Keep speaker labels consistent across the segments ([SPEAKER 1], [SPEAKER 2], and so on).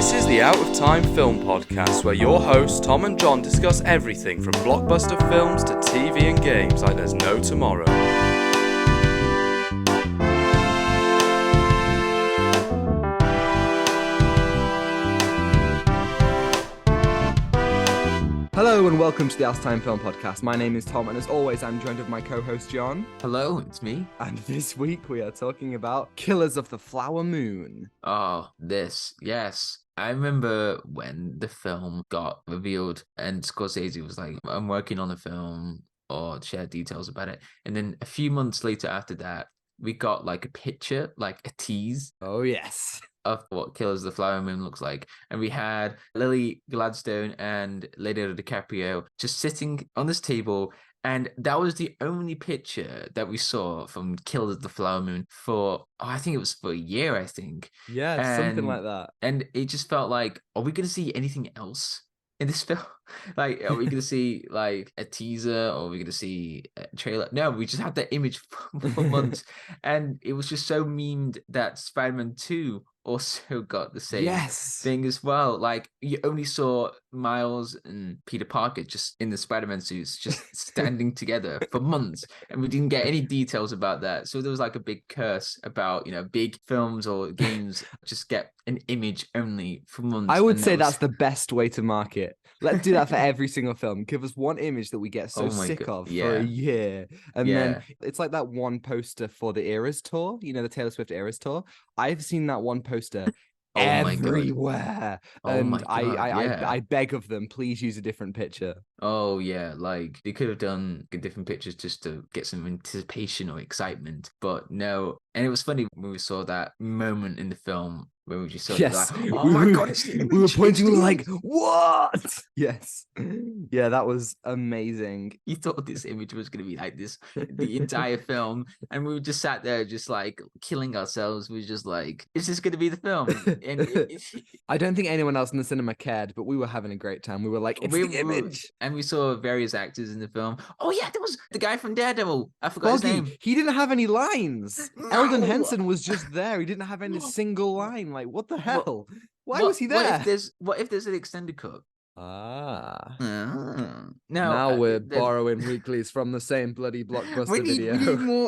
[SPEAKER 1] This is the Out of Time Film Podcast, where your hosts Tom and John discuss everything from blockbuster films to TV and games like there's no tomorrow.
[SPEAKER 2] Hello and welcome to the Out of Time Film Podcast. My name is Tom, and as always, I'm joined with my co-host John.
[SPEAKER 3] Hello, it's me.
[SPEAKER 2] And this week we are talking about Killers of the Flower Moon.
[SPEAKER 3] Yes. I remember when the film got revealed and Scorsese was like, I'm working on a film, or shared details about it. And then a few months later after that, we got like a picture, like a tease.
[SPEAKER 2] Oh, yes.
[SPEAKER 3] Of what Killers of the Flower Moon looks like. And we had Lily Gladstone and Leonardo DiCaprio just sitting on this table. And that was the only picture that we saw from Killers of the Flower Moon for, I think it was for a year, I think.
[SPEAKER 2] Yeah, something like that.
[SPEAKER 3] And it just felt like, are we going to see anything else in this film? Like, are we going to see like a teaser, or are we going to see a trailer? No, we just had that image for months. And it was just so memed that Spider-Man 2 also got the same thing as well. Like, you only saw Miles and Peter Parker just in the Spider-Man suits, just standing together for months, and we didn't get any details about that. So there was like a big curse about, big films or games just get an image only for months.
[SPEAKER 2] I would say that's the best way to market. Let's do that for every single film. Give us one image that we get so sick of for a year. And then it's like that one poster for the Eras tour, the Taylor Swift Eras tour. I've seen that one poster everywhere. I beg of them, please use a different picture.
[SPEAKER 3] Oh yeah, like they could have done different pictures just to get some anticipation or excitement, but no. And it was funny when we saw that moment in the film when we just saw it, like, oh my god, it's the image.
[SPEAKER 2] We were pointing, we were like, what? Yes. Yeah, that was amazing.
[SPEAKER 3] You thought this image was going to be like this the entire film, and we just sat there just like killing ourselves. We were just like, is this going to be the film? And
[SPEAKER 2] I don't think anyone else in the cinema cared, but we were having a great time. We were like, it's the image.
[SPEAKER 3] And we saw various actors in the film. Oh yeah, there was the guy from Daredevil. I forgot his name.
[SPEAKER 2] He didn't have any lines. No. Eldon Henson was just there. He didn't have any single line. Like, what the hell? Why was he there?
[SPEAKER 3] What if there's an extended cut?
[SPEAKER 2] Now we're borrowing weeklies from the same bloody blockbuster video.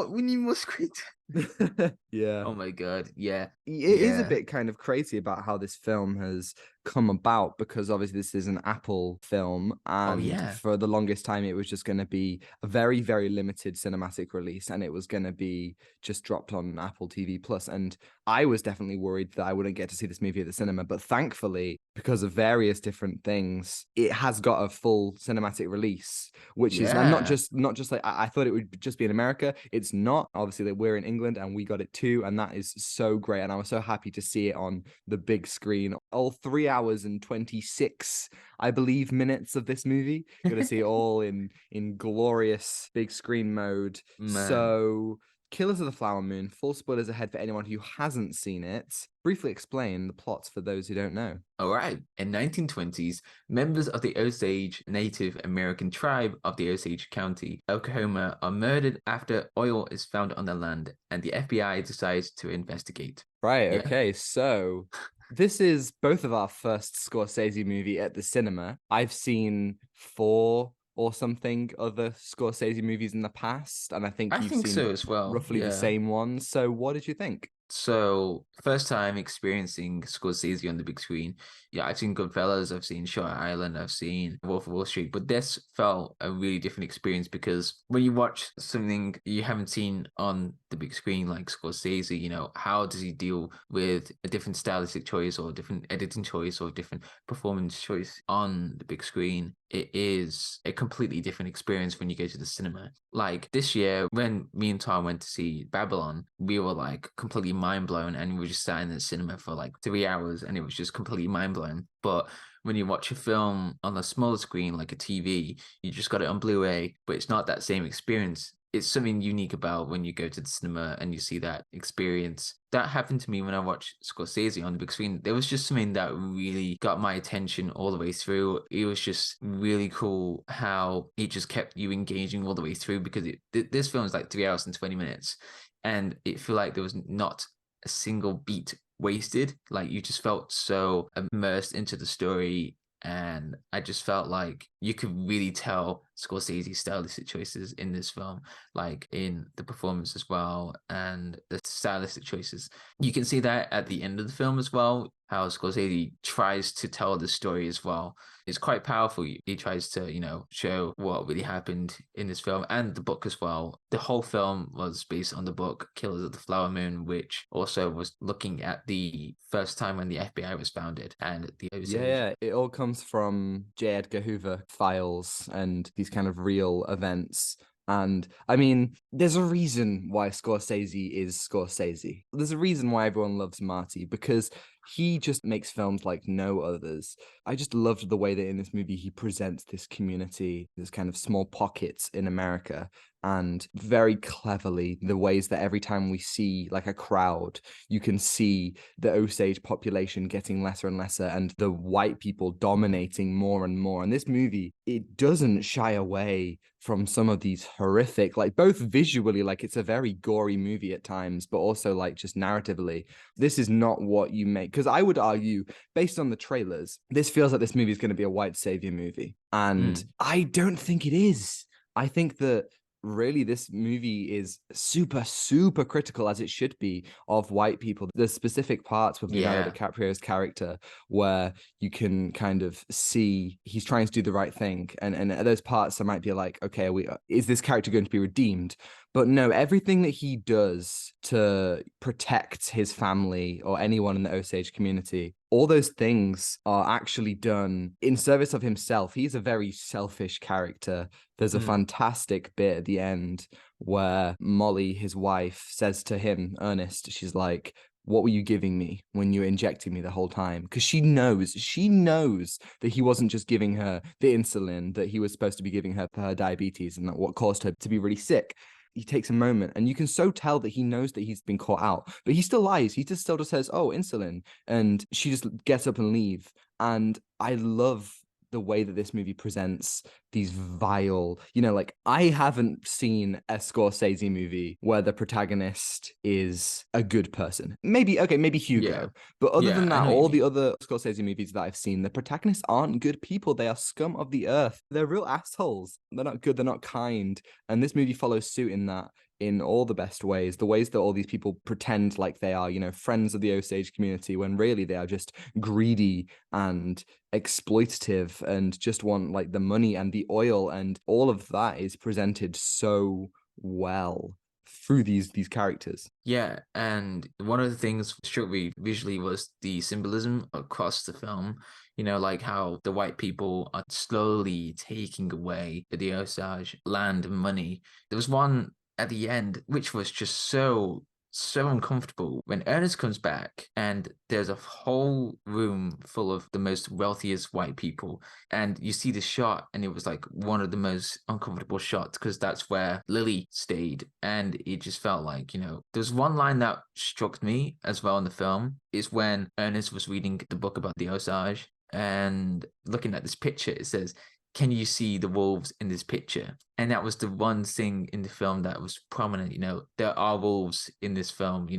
[SPEAKER 3] We need more screen time.
[SPEAKER 2] Yeah.
[SPEAKER 3] Oh my god. Yeah.
[SPEAKER 2] It is a bit kind of crazy about how this film has come about, because obviously this is an Apple film, and for the longest time it was just going to be a very, very limited cinematic release, and it was going to be just dropped on Apple TV Plus. And I was definitely worried that I wouldn't get to see this movie at the cinema, but thankfully, because of various different things, it has got a full cinematic release, which is not just like I thought it would just be in America. It's not. Obviously, that we're in England and we got it too, and that is so great. And I was so happy to see it on the big screen. All 3 hours and 26, I believe, minutes of this movie. You're going to see it all in glorious big screen mode. Man. So Killers of the Flower Moon, full spoilers ahead for anyone who hasn't seen it. Briefly explain the plots for those who don't know.
[SPEAKER 3] All right. In 1920s, members of the Osage Native American tribe of the Osage County, Oklahoma, are murdered after oil is found on their land, and the FBI decides to investigate.
[SPEAKER 2] Right. Okay. So this is both of our first Scorsese movie at the cinema. I've seen 4 or something other Scorsese movies in the past, and I think you've seen
[SPEAKER 3] so as well.
[SPEAKER 2] Roughly the same ones. So what did you think?
[SPEAKER 3] So, first time experiencing Scorsese on the big screen. Yeah, I've seen Goodfellas, I've seen Shutter Island, I've seen Wolf of Wall Street, but this felt a really different experience, because when you watch something you haven't seen on the big screen like Scorsese, how does he deal with a different stylistic choice or different editing choice or different performance choice on the big screen? It is a completely different experience when you go to the cinema. Like this year, when me and Tom went to see Babylon, we were like completely mind blown, and we were just sat in the cinema for like 3 hours, and it was just completely mind blown. But when you watch a film on a smaller screen like a TV, you just got it on Blu-ray, but it's not that same experience. It's something unique about when you go to the cinema and you see that experience. That happened to me when I watched Scorsese on the big screen. There was just something that really got my attention all the way through. It was just really cool how it just kept you engaging all the way through, because this film is like 3 hours and 20 minutes, and it felt like there was not a single beat wasted. Like, you just felt so immersed into the story, and I just felt like you could really tell Scorsese's stylistic choices in this film, like in the performance as well, and the stylistic choices. You can see that at the end of the film as well, how Scorsese tries to tell the story as well. It's quite powerful. He tries to, show what really happened in this film and the book as well. The whole film was based on the book Killers of the Flower Moon, which also was looking at the first time when the FBI was founded and the Osage.
[SPEAKER 2] Yeah, it all comes from J. Edgar Hoover files and these kind of real events. And I mean, there's a reason why Scorsese is Scorsese. There's a reason why everyone loves Marty, because he just makes films like no others. I just loved the way that in this movie he presents this community, this kind of small pockets in America, and very cleverly the ways that every time we see like a crowd, you can see the Osage population getting lesser and lesser and the white people dominating more and more. And this movie, it doesn't shy away from some of these horrific, like both visually, like it's a very gory movie at times, but also like just narratively, this is not what you make. Because I would argue, based on the trailers, this feels like this movie is going to be a white savior movie. And I don't think it is. I think that really this movie is super, super critical, as it should be, of white people. There's specific parts with Leonardo DiCaprio's character where you can kind of see he's trying to do the right thing. And at those parts, there might be like, okay, is this character going to be redeemed? But no, everything that he does to protect his family or anyone in the Osage community, all those things are actually done in service of himself. He's a very selfish character. There's a fantastic bit at the end where Molly, his wife, says to him, Ernest, she's like, what were you giving me when you were injecting me the whole time? Because she knows that he wasn't just giving her the insulin that he was supposed to be giving her for her diabetes, and that what caused her to be really sick. He takes a moment, and you can so tell that he knows that he's been caught out, but he still lies. He just still just says, oh, insulin. And she just gets up and leave. And I love the way that this movie presents these vile, like I haven't seen a Scorsese movie where the protagonist is a good person. Maybe Hugo. But other than that, all the other Scorsese movies that I've seen, the protagonists aren't good people. They are scum of the earth. They're real assholes. They're not good. They're not kind. And this movie follows suit in that, in all the best ways, the ways that all these people pretend like they are, friends of the Osage community, when really they are just greedy and exploitative and just want like the money and the oil, and all of that is presented so well through these characters.
[SPEAKER 3] Yeah, and one of the things struck me visually was the symbolism across the film. Like how the white people are slowly taking away the Osage land and money. There was one at the end which was just so uncomfortable when Ernest comes back and there's a whole room full of the most wealthiest white people, and you see the shot, and it was like one of the most uncomfortable shots because that's where Lily stayed. And it just felt like, there's one line that struck me as well in the film is when Ernest was reading the book about the Osage and looking at this picture. It says, can you see the wolves in this picture? And that was the one thing in the film that was prominent. There are wolves in this film.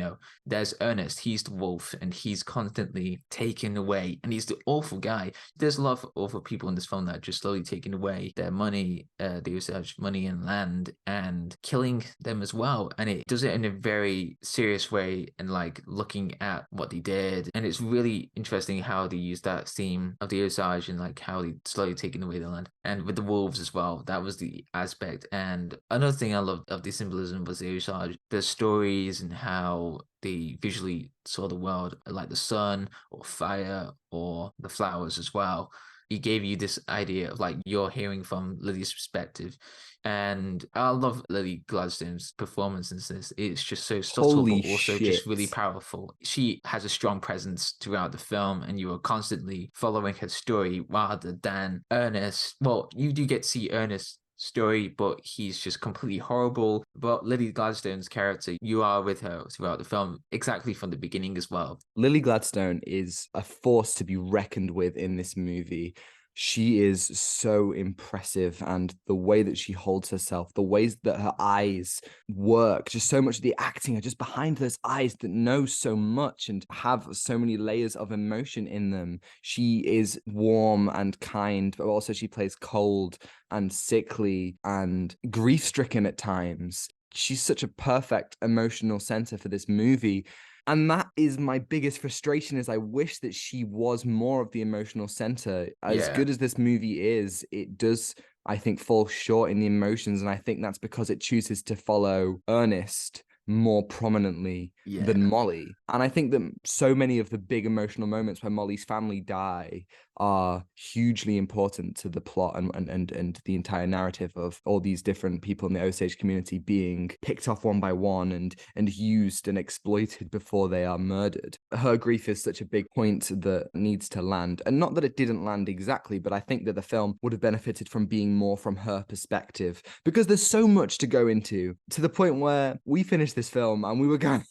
[SPEAKER 3] There's Ernest, he's the wolf, and he's constantly taken away, and he's the awful guy. There's a lot of awful people in this film that are just slowly taking away their money, the Osage money and land, and killing them as well. And it does it in a very serious way, and like looking at what they did. And it's really interesting how they use that theme of the Osage and like how they slowly taking away the land. And with the wolves as well, that was the aspect. And another thing I loved of the symbolism was the Osage, the stories and how they visually saw the world, like the sun or fire or the flowers as well. He gave you this idea of like you're hearing from Lily's perspective. And I love Lily Gladstone's performance in this. It's just so subtle, but also just really powerful. She has a strong presence throughout the film, and you are constantly following her story rather than Ernest. Well, you do get to see Ernest's story, but he's just completely horrible. But Lily Gladstone's character, you are with her throughout the film, exactly from the beginning as well.
[SPEAKER 2] Lily Gladstone is a force to be reckoned with in this movie. she is so impressive, and the way that she holds herself, the ways that her eyes work, just so much of the acting are just behind those eyes that know so much and have so many layers of emotion in them. She is warm and kind, but also she plays cold and sickly and grief-stricken at times. She's such a perfect emotional center for this movie. And that is my biggest frustration, is I wish that she was more of the emotional center. As good as this movie is, it does, I think, fall short in the emotions. And I think that's because it chooses to follow Ernest more prominently than Molly. And I think that so many of the big emotional moments where Molly's family die are hugely important to the plot and the entire narrative of all these different people in the Osage community being picked off one by one and used and exploited before they are murdered. Her grief is such a big point that needs to land. And not that it didn't land exactly, but I think that the film would have benefited from being more from her perspective, because there's so much to go into, to the point where we finished this film and we were going,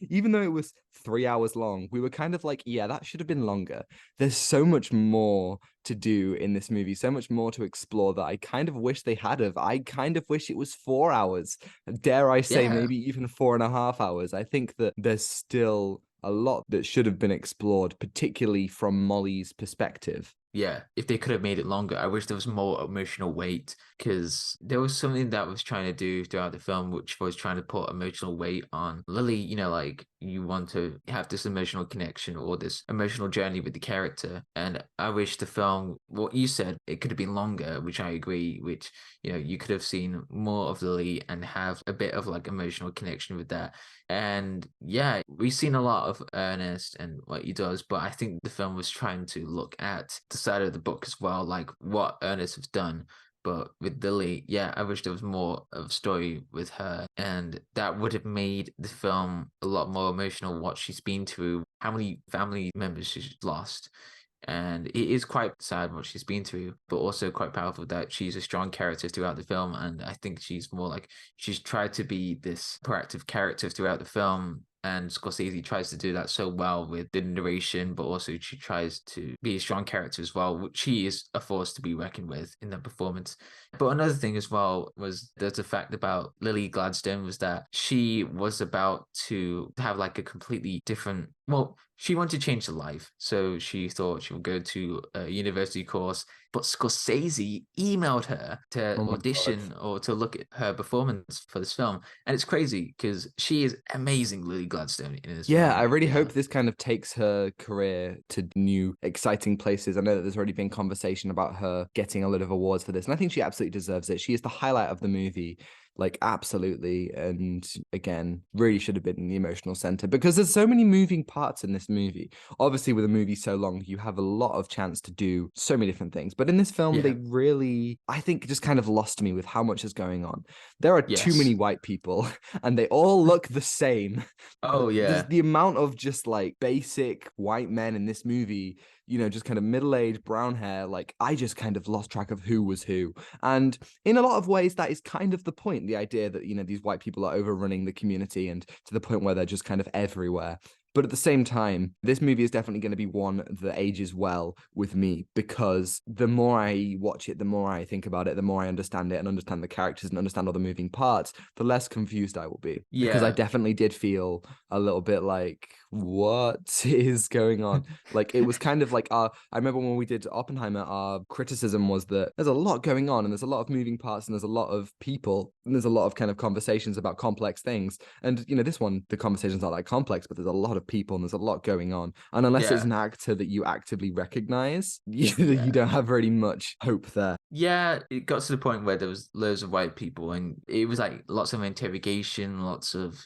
[SPEAKER 2] even though it was 3 hours long, we were kind of like, yeah, that should have been longer. There's so much more to do in this movie, so much more to explore that I kind of wish they had of. I kind of wish it was 4 hours. Dare I say, maybe even 4.5 hours. I think that there's still a lot that should have been explored, particularly from Molly's perspective.
[SPEAKER 3] Yeah, if they could have made it longer, I wish there was more emotional weight, because there was something that was trying to do throughout the film, which was trying to put emotional weight on Lily. You know, like, you want to have this emotional connection or this emotional journey with the character. And I wish the film, what you said, it could have been longer, which I agree, which, you know, you could have seen more of Lily and have a bit of like emotional connection with that. And yeah, we've seen a lot of Ernest and what he does, but I think the film was trying to look at the side of the book as well, like what Ernest has done. But with Lily, yeah, I wish there was more of a story with her, and that would have made the film a lot more emotional, what she's been through, how many family members she's lost. And it is quite sad what she's been through, but also quite powerful that she's a strong character throughout the film. And I think she's more like, she's tried to be this proactive character throughout the film. And Scorsese tries to do that so well with the narration, but also she tries to be a strong character as well, which she is a force to be reckoned with in that performance. But another thing as well was, there's a fact about Lily Gladstone, was that she was about to have like a completely different, well, she wanted to change her life. So she thought she would go to a university course, but Scorsese emailed her to audition or to look at her performance for this film. And it's crazy because she is amazing, Lily Gladstone, in this film.
[SPEAKER 2] I really hope this kind of takes her career to new exciting places. I know that there's already been conversation about her getting a lot of awards for this, and I think she absolutely deserves it. She is the highlight of the movie. Like, absolutely. And again, really should have been in the emotional center, because there's so many moving parts in this movie. Obviously, with a movie so long, you have a lot of chance to do so many different things. But in this film, they really, I think, just kind of lost me with how much is going on. There are too many white people, and they all look the same.
[SPEAKER 3] Oh, yeah.
[SPEAKER 2] There's the amount of just like basic white men in this movie, you know, just kind of middle-aged brown hair. Like, I just kind of lost track of who was who. And in a lot of ways, that is kind of the point, the idea that, you know, these white people are overrunning the community, and to the point where they're just kind of everywhere. But at the same time, this movie is definitely going to be one that ages well with me, because the more I watch it, the more I think about it, the more I understand it and understand the characters and understand all the moving parts, the less confused I will be. Because I definitely did feel a little bit like, what is going on? Like, it was kind of like, I remember when we did Oppenheimer, our criticism was that there's a lot going on, and there's a lot of moving parts, and there's a lot of people, and there's a lot of kind of conversations about complex things. And, you know, this one, the conversations aren't that complex, but there's a lot of people and there's a lot going on. And unless it's an actor that you actively recognize, you don't have very much hope there.
[SPEAKER 3] Yeah, it got to the point where there was loads of white people, and it was like lots of interrogation, lots of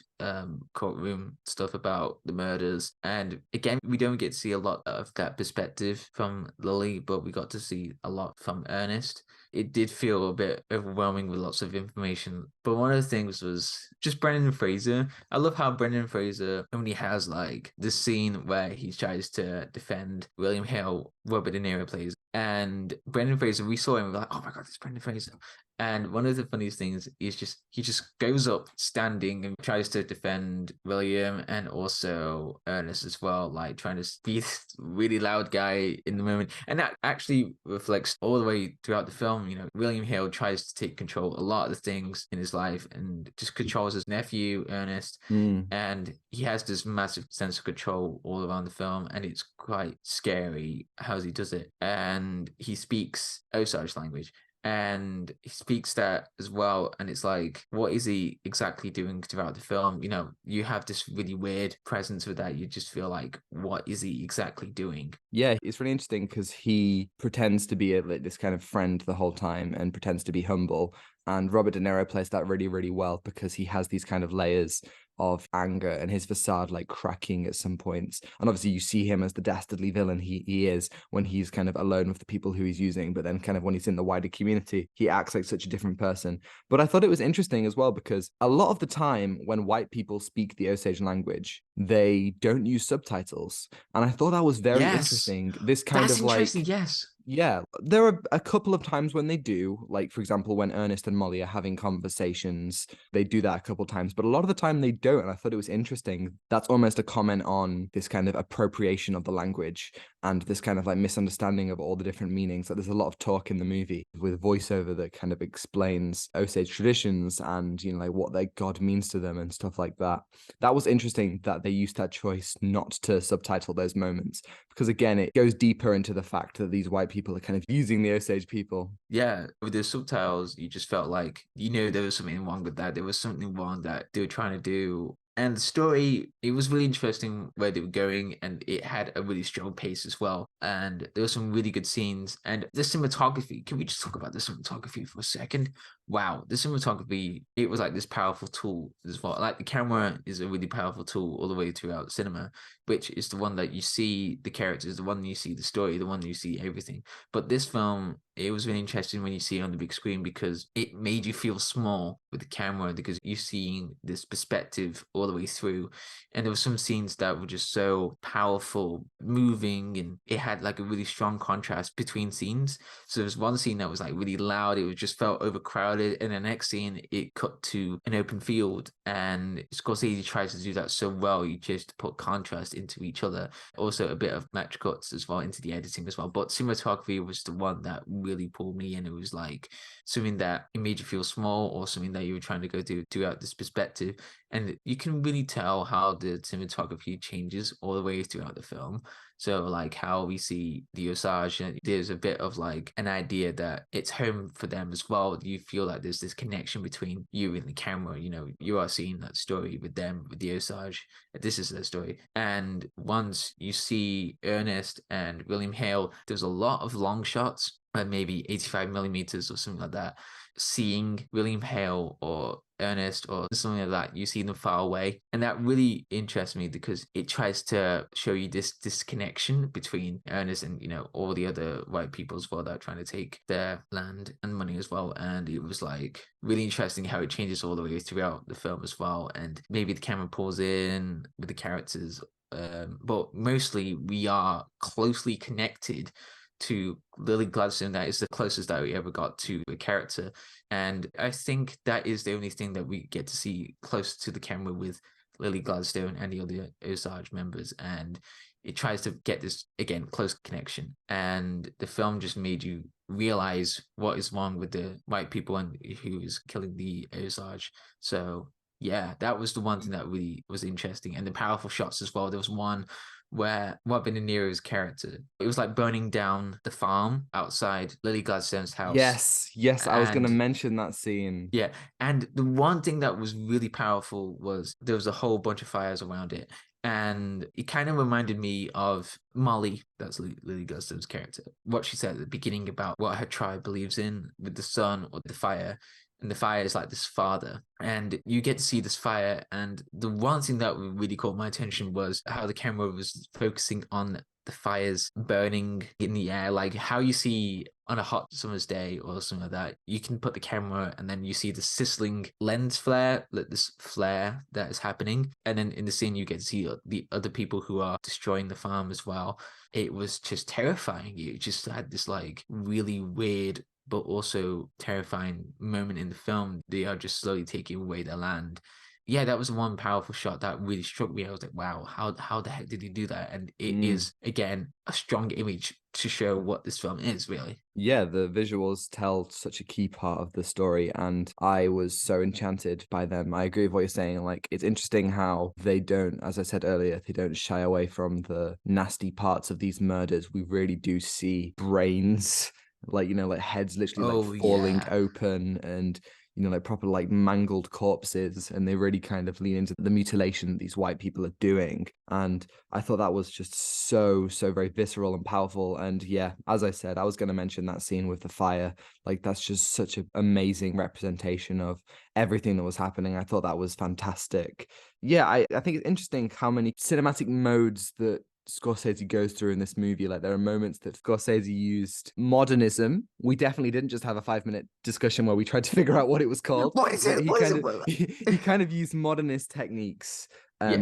[SPEAKER 3] courtroom stuff about the murders. And again, we don't get to see a lot of that perspective from Lily, but we got to see a lot from Ernest. It did feel a bit overwhelming with lots of information. But one of the things was just Brendan Fraser. I love how Brendan Fraser only has like this scene where he tries to defend William Hill, Robert De Niro plays. And Brendan Fraser, we saw him, we were like, oh my God, it's Brendan Fraser. And one of the funniest things is he just goes up standing and tries to defend William and also Ernest as well, like trying to be this really loud guy in the moment. And that actually reflects all the way throughout the film. William Hale tries to take control a lot of the things in his life and just controls his nephew, Ernest. And he has this massive sense of control all around the film, and it's quite scary how he does it. And he speaks Osage language. And he speaks that as well, and it's like, what is he exactly doing throughout the film? You have this really weird presence with that. You just feel like, what is he exactly doing?
[SPEAKER 2] Yeah, it's really interesting because he pretends to be this kind of friend the whole time and pretends to be humble. And Robert De Niro plays that really, really well because he has these kind of layers of anger and his facade like cracking at some points. And obviously you see him as the dastardly villain he is when he's kind of alone with the people who he's using, but then kind of when he's in the wider community, he acts like such a different person. But I thought it was interesting as well because a lot of the time when white people speak the Osage language, they don't use subtitles. And I thought that was very interesting. This kind
[SPEAKER 3] That's
[SPEAKER 2] of like,
[SPEAKER 3] interesting, yes.
[SPEAKER 2] Yeah, there are a couple of times when they do, like, for example, when Ernest and Molly are having conversations, they do that a couple of times, but a lot of the time they don't. And I thought it was interesting. That's almost a comment on this kind of appropriation of the language and this kind of like misunderstanding of all the different meanings. Like, there's a lot of talk in the movie with voiceover that kind of explains Osage traditions and, like what their God means to them and stuff like that. That was interesting that they used that choice not to subtitle those moments because, again, it goes deeper into the fact that these white people are kind of using the Osage people.
[SPEAKER 3] Yeah, with the subtitles, you just felt like, there was something wrong with that. There was something wrong that they were trying to do. And the story, it was really interesting where they were going, and it had a really strong pace as well. And there were some really good scenes. And the cinematography, can we just talk about the cinematography for a second? Wow, the cinematography, it was like this powerful tool as well. Like, the camera is a really powerful tool all the way throughout cinema, which is the one that you see the characters, the one you see the story, the one you see everything. But this film, it was really interesting when you see it on the big screen because it made you feel small with the camera because you're seeing this perspective all the way through. And there were some scenes that were just so powerful, moving, and it had like a really strong contrast between scenes. So there was one scene that was like really loud, it just felt overcrowded, and the next scene it cut to an open field, and Scorsese tries to do that so well. You just put contrast into each other, also a bit of match cuts as well into the editing as well. But cinematography was the one that really pulled me in. It was like something that it made you feel small, or something that you were trying to go throughout this perspective. And you can really tell how the cinematography changes all the way throughout the film. So like how we see the Osage, and there's a bit of like an idea that it's home for them as well. You feel like there's this connection between you and the camera. You are seeing that story with them, with the Osage. This is their story. And once you see Ernest and William Hale, there's a lot of long shots, maybe 85 millimeters or something like that. Seeing William Hale or Ernest or something like that, you see them far away, and that really interests me because it tries to show you this connection between Ernest and all the other white people as well that are trying to take their land and money as well. And it was like really interesting how it changes all the way throughout the film as well, and maybe the camera pulls in with the characters, but mostly we are closely connected to Lily Gladstone. That is the closest that we ever got to a character, and I think that is the only thing that we get to see close to the camera with Lily Gladstone and the other Osage members. And it tries to get this, again, close connection, and the film just made you realize what is wrong with the white people and who is killing the Osage. So yeah, that was the one thing that really was interesting, and the powerful shots as well. There was one where Robert De Niro's character, it was like burning down the farm outside Lily Gladstone's house.
[SPEAKER 2] Yes, I was going to mention that scene.
[SPEAKER 3] Yeah, and the one thing that was really powerful was there was a whole bunch of fires around it, and it kind of reminded me of Molly, that's Lily Gladstone's character, what she said at the beginning about what her tribe believes in with the sun or the fire. And the fire is like this father, and you get to see this fire. And the one thing that really caught my attention was how the camera was focusing on the fires burning in the air, like how you see on a hot summer's day or something like that. You can put the camera and then you see the sizzling lens flare, like this flare that is happening. And then in the scene, you get to see the other people who are destroying the farm as well. It was just terrifying. You just had this like really weird but also terrifying moment in the film. They are just slowly taking away their land. Yeah, that was one powerful shot that really struck me. I was like, wow, how the heck did he do that? And it is, again, a strong image to show what this film is, really.
[SPEAKER 2] Yeah, the visuals tell such a key part of the story, and I was so enchanted by them. I agree with what you're saying. Like, it's interesting how they don't, as I said earlier, they don't shy away from the nasty parts of these murders. We really do see brains, like, like heads literally like falling open, and like proper like mangled corpses, and they really kind of lean into the mutilation that these white people are doing. And I thought that was just so very visceral and powerful. And yeah, as I said, I was going to mention that scene with the fire. Like, that's just such an amazing representation of everything that was happening. I thought that was fantastic. Yeah, I think it's interesting how many cinematic modes that Scorsese goes through in this movie. Like, there are moments that Scorsese used modernism. We definitely didn't just have a 5-minute discussion where we tried to figure out what it was called.
[SPEAKER 3] What is it?
[SPEAKER 2] He kind of used modernist techniques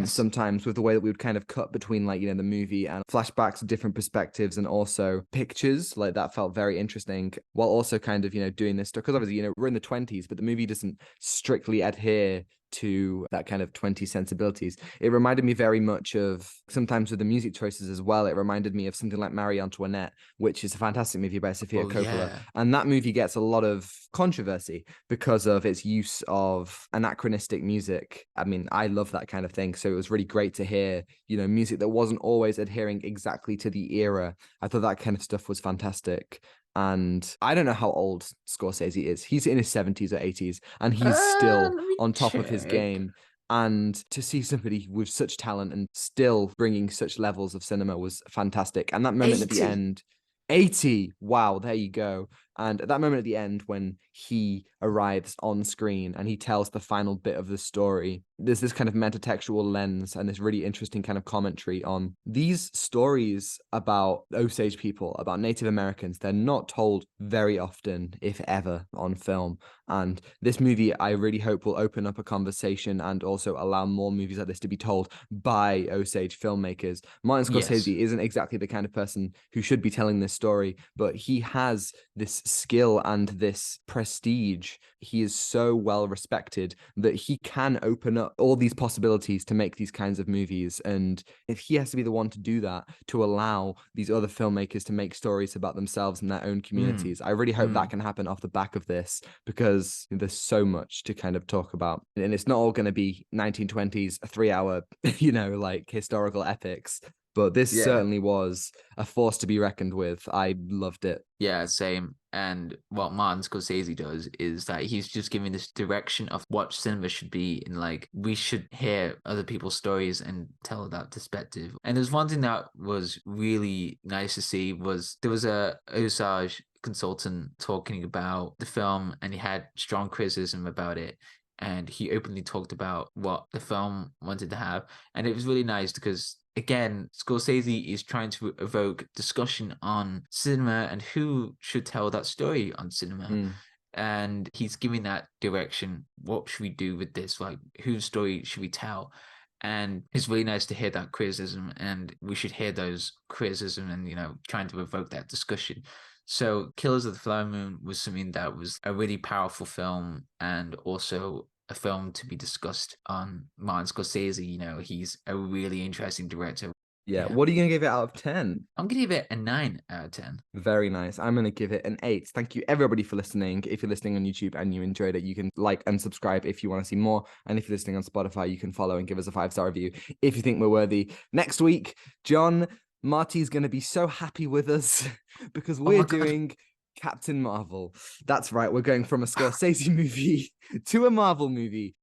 [SPEAKER 2] sometimes, with the way that we would kind of cut between, like, the movie and flashbacks of different perspectives, and also pictures. Like, that felt very interesting, while also kind of doing this stuff, because obviously we're in the 20s, but the movie doesn't strictly adhere to that kind of 20 sensibilities. It reminded me very much of, sometimes with the music choices as well, it reminded me of something like Marie Antoinette, which is a fantastic movie by Sofia Coppola. Yeah. And that movie gets a lot of controversy because of its use of anachronistic music. I mean, I love that kind of thing. So it was really great to hear, music that wasn't always adhering exactly to the era. I thought that kind of stuff was fantastic. And I don't know how old Scorsese is. He's in his 70s or 80s, and he's still on top of his game. And to see somebody with such talent and still bringing such levels of cinema was fantastic. And that moment 80. At the end, 80, wow, there you go. And at that moment at the end, when he arrives on screen and he tells the final bit of the story, there's this kind of metatextual lens and this really interesting kind of commentary on these stories about Osage people, about Native Americans. They're not told very often, if ever, on film. And this movie, I really hope, will open up a conversation and also allow more movies like this to be told by Osage filmmakers. Martin Scorsese isn't exactly the kind of person who should be telling this story, but he has this skill and this prestige. He is so well respected that he can open up all these possibilities to make these kinds of movies. And if he has to be the one to do that, to allow these other filmmakers to make stories about themselves and their own communities, I really hope that can happen off the back of this, because there's so much to kind of talk about. And it's not all going to be 1920s, a 3-hour, like historical epics. But this certainly was a force to be reckoned with. I loved it.
[SPEAKER 3] Yeah, same. And what Martin Scorsese does is that he's just giving this direction of what cinema should be. And like, we should hear other people's stories and tell that perspective. And there's one thing that was really nice to see was there was a Osage consultant talking about the film, and he had strong criticism about it. And he openly talked about what the film wanted to have. And it was really nice because, again, Scorsese is trying to evoke discussion on cinema and who should tell that story on cinema. And he's giving that direction. What should we do with this? Like, whose story should we tell? And it's really nice to hear that criticism, and we should hear those criticism and, trying to evoke that discussion. So Killers of the Flower Moon was something that was a really powerful film, and also a film to be discussed on Martin Scorsese. He's a really interesting director.
[SPEAKER 2] Yeah. What are you going to give it out of 10?
[SPEAKER 3] I'm going to give it a 9 out of 10.
[SPEAKER 2] Very nice. I'm going to give it an 8. Thank you, everybody, for listening. If you're listening on YouTube and you enjoyed it, you can like and subscribe if you want to see more. And if you're listening on Spotify, you can follow and give us a 5-star review if you think we're worthy. Next week, Marty's going to be so happy with us because we're doing Captain Marvel. That's right. We're going from a Scorsese movie to a Marvel movie.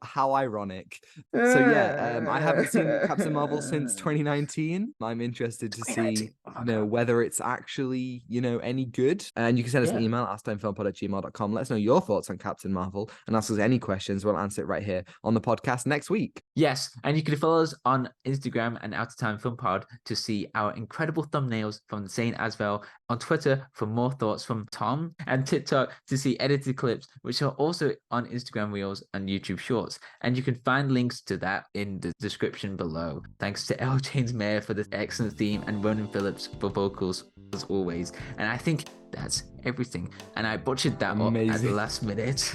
[SPEAKER 2] How ironic. So yeah, I haven't seen Captain Marvel since 2019. I'm interested to see whether it's actually any good. And you can send us an email at astimefilmpod@gmail.com. Let us know your thoughts on Captain Marvel and ask us any questions. We'll answer it right here on the podcast next week.
[SPEAKER 3] Yes, and you can follow us on Instagram and Out of Time Film Pod to see our incredible thumbnails from Zain Afzal, on Twitter for more thoughts from Tom, and TikTok to see edited clips, which are also on Instagram Reels and YouTube Shorts. And you can find links to that in the description below. Thanks to Jones-Meyer for this excellent theme and Ronan Phillips for vocals. as always. And I think that's everything. And I butchered that up at the last minute.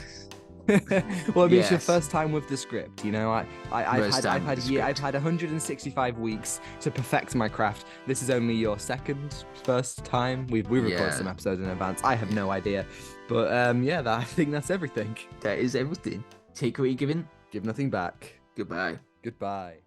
[SPEAKER 2] Well, I mean, it's your first time with the script, you know. I've had 165 weeks to perfect my craft. This is only your first time. We record some episodes in advance. I have no idea, but I think that's everything.
[SPEAKER 3] That is everything. Take what you're given.
[SPEAKER 2] Give nothing back.
[SPEAKER 3] Goodbye.
[SPEAKER 2] Goodbye.